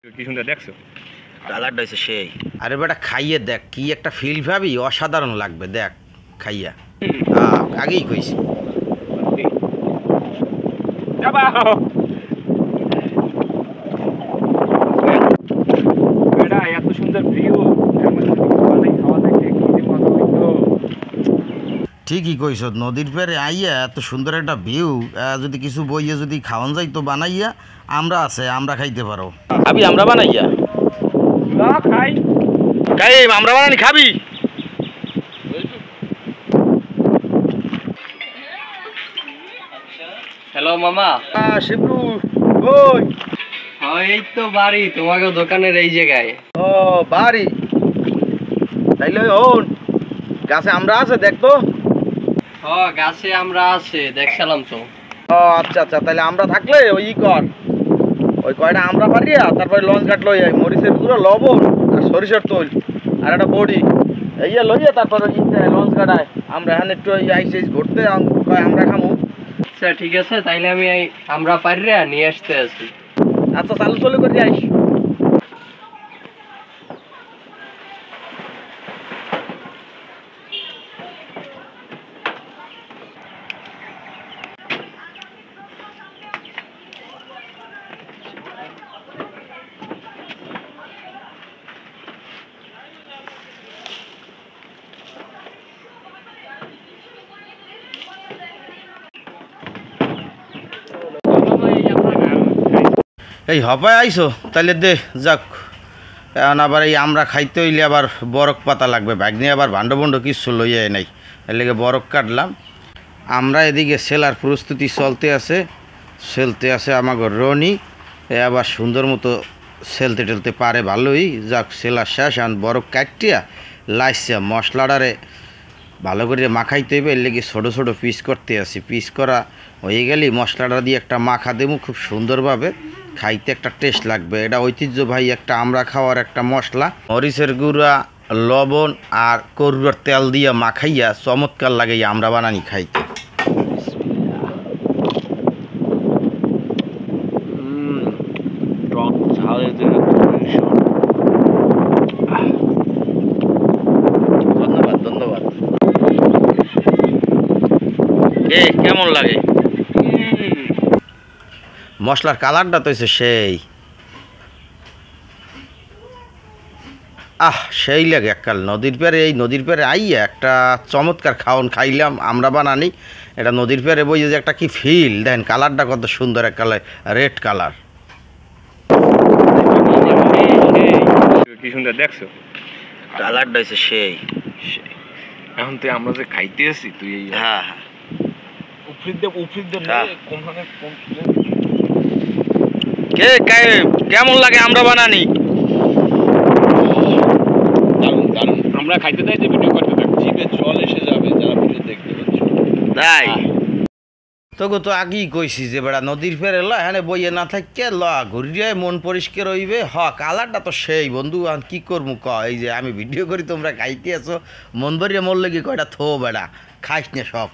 কি সুন্দর দেখছো কালারটা হচ্ছে সেই। আরে বেটা খাইয়ে দেখ কি একটা ফিল ভাবি, অসাধারণ লাগবে দেখ খাইয়া। আগেই কইছি এত সুন্দর ভিউ, খাওয়া থাকলে কি মজা হইতো। ঠিকই কইছ, নদীর পাড়ে আইয়া এত সুন্দর একটা ভিউ, যদি কিছু বইয়ে যদি খাওয়ান যাই তো বানাইয়া আমরা আছে, আমরা খাইতে পারো। খাবি আমরা বানাইয়া খাই খাই আমরা বানানি খাবি। হ্যালো মামা। শিবলু ওই এই তো বাড়ি, তোমাকে দোকানের এই জায়গায়। ও বাড়ি, তাইলে ওন গাছে আমরা আছে দেখতো। গাছে আমরা আছে দেখছিলাম তো। ও আচ্ছা আচ্ছা, তাহলে আমরা থাকলে ওই কর, ওই কয়টা আমরা পারিয়া তারপরে লঞ্চ ঘাট লই যাই, মরিচের গুঁড়ো লবণ আর সরিষার তৈল আর একটা বড়ি এইয়া লইয়া তারপরে লঞ্চ ঘাটায় আমরা এখানে একটু আইসিস ঘুরতে আমরা খামু। আচ্ছা ঠিক আছে, তাইলে আমি আমরা পারিয়া নিয়ে আসতে আছি। আচ্ছা চালু চালু করে আইস। এই হপায় আইসো, তাইলে দে যাক। এখন আবার এই আমরা খাইতে হইলে আবার বরক পাতা লাগবে, ভাগ্নি আবার ভাণ্ড ভণ্ড কিছু লইয়া নাই, এর লেগে বরক কাটলাম। আমরা এদিকে সেলার প্রস্তুতি চলতে আছে আমাকে রনি, আবার সুন্দর মতো সেলতে টেলতে পারে ভালোই। যাক সেলার শেষ, এখন বরক কাটিয়া লাইসে মশলাটারে ভালো করে মাখাইতে হইবে, এর লেগে ছোটো ছোটো পিস করতে আসি। পিস করা হয়ে গেলে মশলাটা দিয়ে একটা মাখা দেবো খুব সুন্দরভাবে, খাইতে একটা টেস্ট লাগবে। এটা ঐতিহ্যবাহী একটা আমরা খাওয়ার একটা মশলা, মরিচের গুঁড়া লবণ আর করুয়ার তেল দিয়ে মাখাইয়া চমৎকার লাগে আমরা বানানি খাইতে। ধন্যবাদ ধন্যবাদ। কেমন লাগে মশলার কালারটা তো সেই সেই লাগে এককাল নদীর পাড়ে, এই নদীর পাড়ে আইয়া একটা চমৎকার খাওন খাইলাম আমরা বানানি। এটা নদীর পাড়ে বই যে একটা কি ফিল দেন, কালারটা কত সুন্দর, এককালে রেড কালার। কি সুন্দর দেখছো কালারটা হচ্ছে সেই। এখন তুই আমরা যে খাইতে আছি তুই এই হ্যাঁ কেমন লাগে আমরা বানানি। আমরা খাইতে যাই যে ভিডিও করতে থাকি, জিভে জল এসে যাবে যারা ভিডিও দেখতে পাচ্ছ। তাই তোকে তো আগেই কইছি যে বেড়া নদীর ফেরে ল হ্যাঁ বইয়ে না থাকে ল ঘুরিয়ে মন পরিষ্কার হইবে। কালারটা তো সেই বন্ধু, আর কি করবো ক, এই যে আমি ভিডিও করি তোমরা খাইতে আছো, মন ভরিয়ে মরলে কি কয়টা থো বেড়া খাইস না সব।